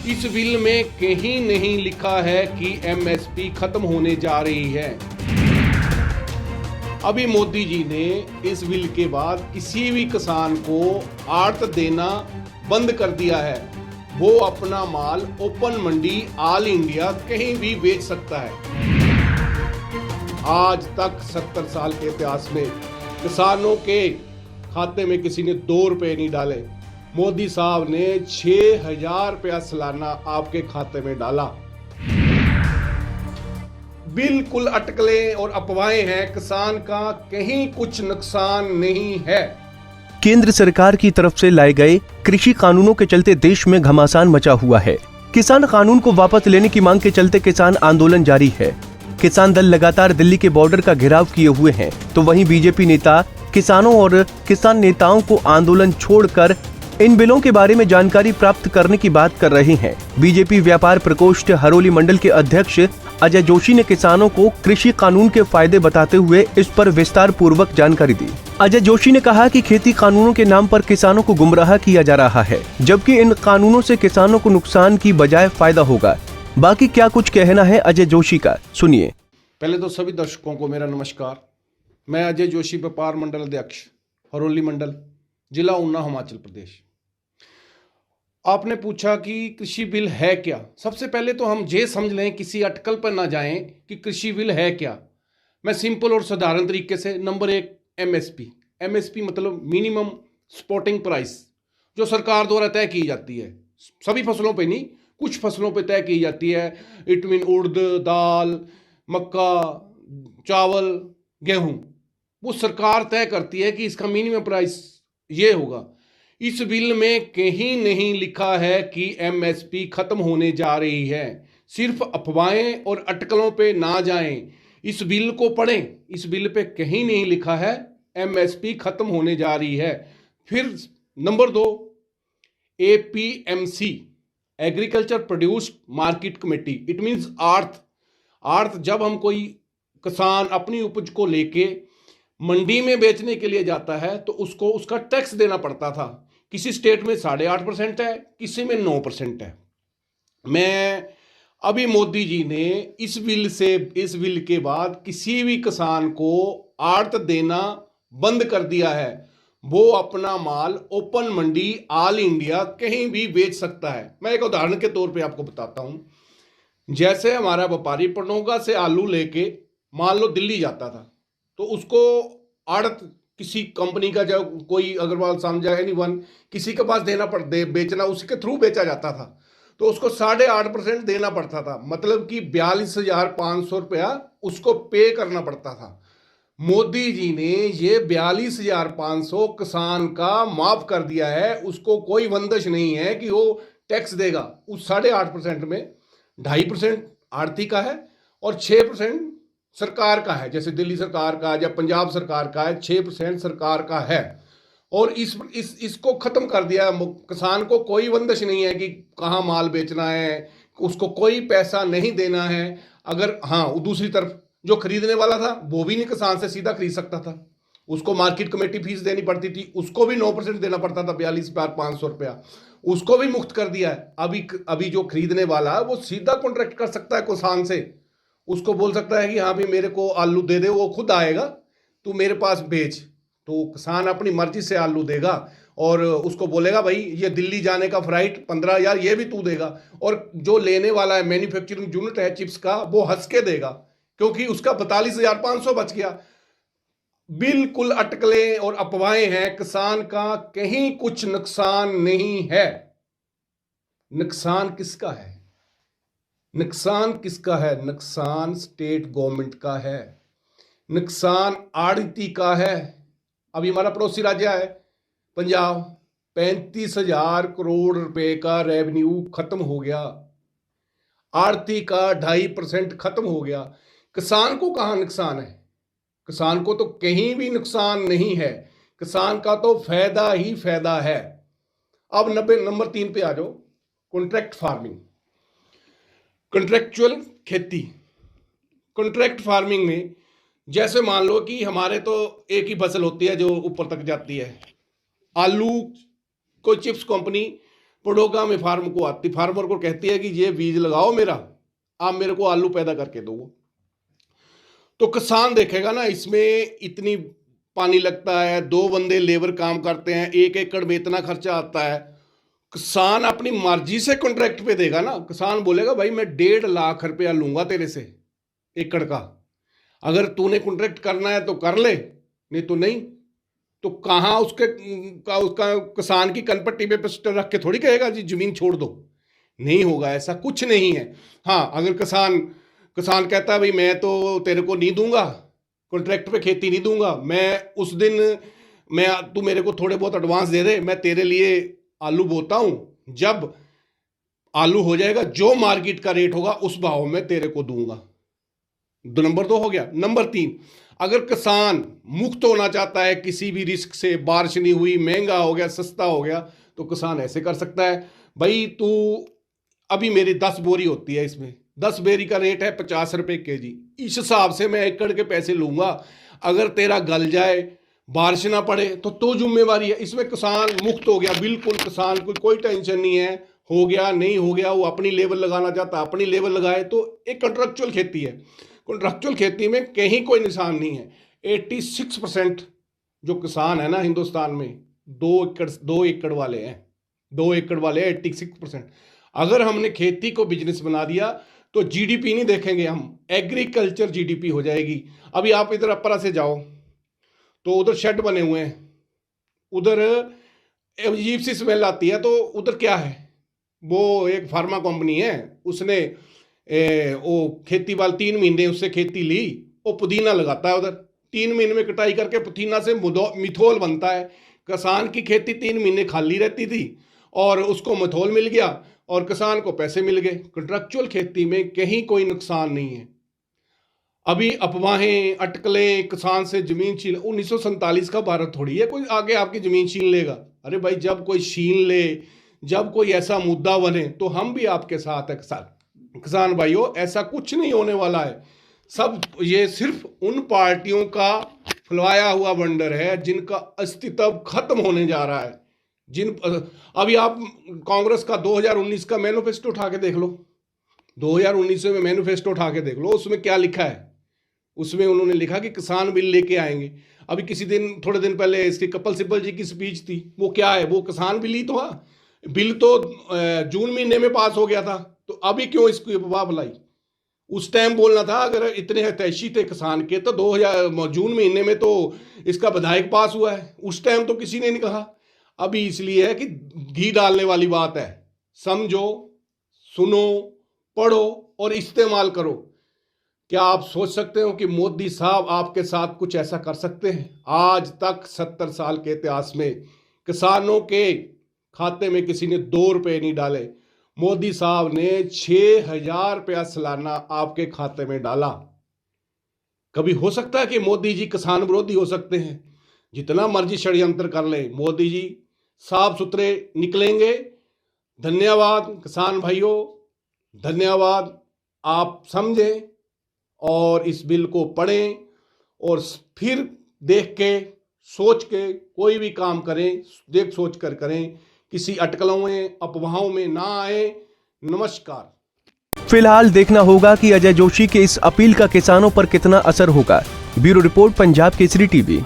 इस बिल में कहीं नहीं लिखा है कि एमएसपी खत्म होने जा रही है। अभी मोदी जी ने इस बिल के बाद किसी भी किसान को आड़त देना बंद कर दिया है। वो अपना माल ओपन मंडी ऑल इंडिया कहीं भी बेच सकता है। आज तक 70 साल के इतिहास में किसानों के खाते में किसी ने 2 रुपए नहीं डाले। मोदी साहब ने 6,000 रुपया सालाना आपके खाते में डाला। बिल्कुल अटकलें और अफवाहें हैं, किसान का कहीं कुछ नुकसान नहीं है। केंद्र सरकार की तरफ से लाए गए कृषि कानूनों के चलते देश में घमासान मचा हुआ है। किसान कानून को वापस लेने की मांग के चलते किसान आंदोलन जारी है। किसान दल लगातार दिल्ली के बॉर्डर का घेराव किए हुए हैं, तो वहीं बीजेपी नेता किसानों और किसान नेताओं को आंदोलन छोड़कर इन बिलों के बारे में जानकारी प्राप्त करने की बात कर रहे हैं। बीजेपी व्यापार प्रकोष्ठ हरोली मंडल के अध्यक्ष अजय जोशी ने किसानों को कृषि कानून के फायदे बताते हुए इस पर विस्तार पूर्वक जानकारी दी। अजय जोशी ने कहा कि खेती कानूनों के नाम पर किसानों को गुमराह किया जा रहा है, जबकि इन कानूनों से किसानों को नुकसान की बजाय फायदा होगा। बाकी क्या कुछ कहना है अजय जोशी का, सुनिए। पहले तो सभी दर्शकों को मेरा नमस्कार। मैं अजय जोशी, व्यापार मंडल अध्यक्ष, हरोली मंडल, जिला ऊना, हिमाचल प्रदेश। आपने पूछा कि कृषि बिल है क्या। सबसे पहले तो हम ये समझ लें, किसी अटकल पर ना जाएं कि कृषि बिल है क्या। मैं सिंपल और साधारण तरीके से, नंबर 1 एमएसपी। एमएसपी मतलब मिनिमम सपोर्टिंग प्राइस, जो सरकार द्वारा तय की जाती है। सभी फसलों पे नहीं, कुछ फसलों पे तय की जाती है। इट मीन उड़द, दाल, मक्का, चावल, गेहूं, वो सरकार तय करती है कि इसका मिनिमम प्राइस ये होगा। इस बिल में कहीं नहीं लिखा है कि एमएसपी खत्म होने जा रही है। सिर्फ अफवाहें और अटकलों पे ना जाएं, इस बिल को पढ़ें। इस बिल पे कहीं नहीं लिखा है एमएसपी खत्म होने जा रही है। फिर number 2 APMC, agriculture produce market committee. It means आर्थ जब हम कोई किसान अपनी उपज को लेके मंडी में बेचने के लिए जाता है तो उसको उसका टैक्स देना पड़ता था। किसी स्टेट में 8.5% है, किसी में 9% है। मैं अभी मोदी जी ने इस बिल के बाद किसी भी किसान को आड़त देना बंद कर दिया है। वो अपना माल ओपन मंडी ऑल इंडिया कहीं भी बेच सकता है। मैं एक उदाहरण के तौर पे आपको बताता हूं। जैसे हमारा व्यापारी पनोगा से आलू लेके मान लो दिल्ली जाता था, तो उसको आड़त किसी कंपनी का, जो कोई अग्रवाल समझा एनीवन, किसी के पास बेचना, उसके थ्रू बेचा जाता था, तो उसको 8.5% देना पड़ता था। मतलब कि 42,500 रुपया उसको पे करना पड़ता था। मोदी जी ने ये 42,500 किसान का माफ कर दिया है। उसको कोई बंदिश नहीं है कि वो टैक्स देगा। उस 8.5% में 2.5% आड़ती का है और 6% सरकार का है। जैसे दिल्ली सरकार का या पंजाब सरकार का है, 6% सरकार का है। और इसको खत्म कर दिया। किसान को कोई बंदिश नहीं है कि कहाँ माल बेचना है, उसको कोई पैसा नहीं देना है। अगर हाँ, दूसरी तरफ जो खरीदने वाला था वो भी नहीं किसान से सीधा खरीद सकता था, उसको मार्केट कमेटी फीस देनी पड़ती थी, उसको भी 9% देना पड़ता था, 42,500 रुपया, उसको भी मुक्त कर दिया है। अभी जो खरीदने वाला है वो सीधा कॉन्ट्रैक्ट कर सकता है किसान से। उसको बोल सकता है कि हाँ भाई मेरे को आलू दे दे, वो खुद आएगा, तू मेरे पास बेच। तो किसान अपनी मर्जी से आलू देगा और उसको बोलेगा भाई ये दिल्ली जाने का फ्लाइट 15,000 ये भी तू देगा। और जो लेने वाला है, मैन्युफैक्चरिंग यूनिट है चिप्स का, वो हंस के देगा क्योंकि उसका 42,500 बच गया। बिल्कुल अटकलें और अफवाहें हैं, किसान का कहीं कुछ नुकसान नहीं है। नुकसान किसका है? नुकसान किसका है? नुकसान स्टेट गवर्नमेंट का है, नुकसान आड़ती का है। अभी हमारा पड़ोसी राज्य है पंजाब, 35,000 करोड़ रुपए का रेवेन्यू खत्म हो गया। आड़ती का 2.5% खत्म हो गया। किसान को कहाँ नुकसान है? किसान को तो कहीं भी नुकसान नहीं है। किसान का तो फायदा ही फायदा है। अब नंबर 3 पे आ जाओ, कॉन्ट्रैक्ट फार्मिंग, कॉन्ट्रैक्चुअल खेती। कॉन्ट्रैक्ट फार्मिंग में जैसे मान लो कि हमारे तो एक ही फसल होती है जो ऊपर तक जाती है। आलू, कोई चिप्स कंपनी पड़ोगा में फार्मर को कहती है कि ये बीज लगाओ मेरा, आप मेरे को आलू पैदा करके दो। तो किसान देखेगा ना, इसमें इतनी पानी लगता है, 2 बंदे लेबर काम करते हैं, 1 एकड़ में इतना खर्चा आता है। किसान अपनी मर्जी से कॉन्ट्रैक्ट पे देगा ना। किसान बोलेगा भाई मैं 1.5 लाख रुपया लूंगा तेरे से एकड़ का, अगर तूने कॉन्ट्रैक्ट करना है तो कर ले, नहीं तो नहीं। तो कहाँ उसका किसान की कनपट्टी पे पिस्टल रख के थोड़ी कहेगा जी जमीन छोड़ दो, नहीं होगा, ऐसा कुछ नहीं है। हाँ, अगर किसान कहता है भाई मैं तो तेरे को नहीं दूंगा, कॉन्ट्रैक्ट पे खेती नहीं दूंगा, मैं उस दिन तू मेरे को थोड़े बहुत एडवांस दे दे, मैं तेरे लिए आलू बोता हूं, जब आलू हो जाएगा जो मार्केट का रेट होगा उस भाव में तेरे को दूंगा। नंबर 2 हो गया। नंबर 3, अगर किसान मुक्त होना चाहता है किसी भी रिस्क से, बारिश नहीं हुई, महंगा हो गया, सस्ता हो गया, तो किसान ऐसे कर सकता है, भाई तू अभी मेरी 10 बोरी होती है, इसमें 10 बोरी का रेट है 50 रुपए केजी, इस हिसाब से मैं एकड़ के पैसे लूंगा। अगर तेरा गल जाए, बारिश ना पड़े तो जिम्मेवारी है। इसमें किसान मुक्त हो गया, बिल्कुल किसान को कोई टेंशन नहीं है, हो गया नहीं हो गया, वो अपनी लेवल लगाना चाहता है अपनी लेवल लगाए। तो एक कॉन्ट्रेक्चुअल खेती है। कॉन्ट्रेक्चुअल खेती में कहीं कोई निशान नहीं है। 86% जो किसान है ना हिंदुस्तान में, 2 एकड़ वाले हैं, 2 एकड़ वाले 86%। अगर हमने खेती को बिजनेस बना दिया तो जीडीपी नहीं देखेंगे हम, एग्रीकल्चर जीडीपी हो जाएगी। अभी आप इधर अपरा से जाओ तो उधर शेड बने हुए हैं, उधर अजीब सी स्मेल आती है। तो उधर क्या है, वो एक फार्मा कंपनी है, उसने वो खेती वाल 3 महीने उससे खेती ली, वो पुदीना लगाता है उधर, 3 महीने में कटाई करके पुदीना से मिथोल बनता है। किसान की खेती 3 महीने खाली रहती थी और उसको मिथोल मिल गया और किसान को पैसे मिल गए। कॉन्ट्रेक्चुअल खेती में कहीं कोई नुकसान नहीं है। अभी अफवाहें, अटकलें, किसान से जमीन छीन, 1947 का भारत थोड़ी है कोई आगे आपकी जमीन छीन लेगा। अरे भाई जब कोई छीन ले, जब कोई ऐसा मुद्दा बने तो हम भी आपके साथ है। किसान भाइयों, ऐसा कुछ नहीं होने वाला है। सब ये सिर्फ उन पार्टियों का फुलवाया हुआ वंडर है जिनका अस्तित्व खत्म होने जा रहा है। अभी आप कांग्रेस का 2019 का मैनिफेस्टो उठा के देख लो, 2019 में मैनिफेस्टो उठा के देख लो, उसमें क्या लिखा है। उसमें उन्होंने लिखा कि किसान बिल लेके आएंगे। अभी थोड़े दिन पहले इसकी कपिल सिब्बल जी की स्पीच थी, वो क्या है, वो किसान बिल ही तो है। बिल तो जून महीने में पास हो गया था, तो अभी क्यों इसकी अफवाह फैलाई। उस टाइम बोलना था, अगर इतने हितैषी थे किसान के तो 2000 जून महीने में तो इसका विधायक पास हुआ है, उस टाइम तो किसी ने नहीं कहा। अभी इसलिए है कि घी डालने वाली बात है। समझो, सुनो, पढ़ो और इस्तेमाल करो। क्या आप सोच सकते हो कि मोदी साहब आपके साथ कुछ ऐसा कर सकते हैं? आज तक 70 साल के इतिहास में किसानों के खाते में किसी ने 2 रुपए नहीं डाले। मोदी साहब ने 6,000 रुपया सालाना आपके खाते में डाला। कभी हो सकता है कि मोदी जी किसान विरोधी हो सकते हैं? जितना मर्जी षड्यंत्र कर ले, मोदी जी साफ सुथरे निकलेंगे। धन्यवाद किसान भाइयों, धन्यवाद। आप समझें और इस बिल को पढ़ें और फिर देख के, सोच के कोई भी काम करें, देख सोच कर करें, किसी अटकलों में, अफवाहों में ना आए। नमस्कार। फिलहाल देखना होगा कि अजय जोशी के इस अपील का किसानों पर कितना असर होगा। Bureau report, Punjab Kesari TV.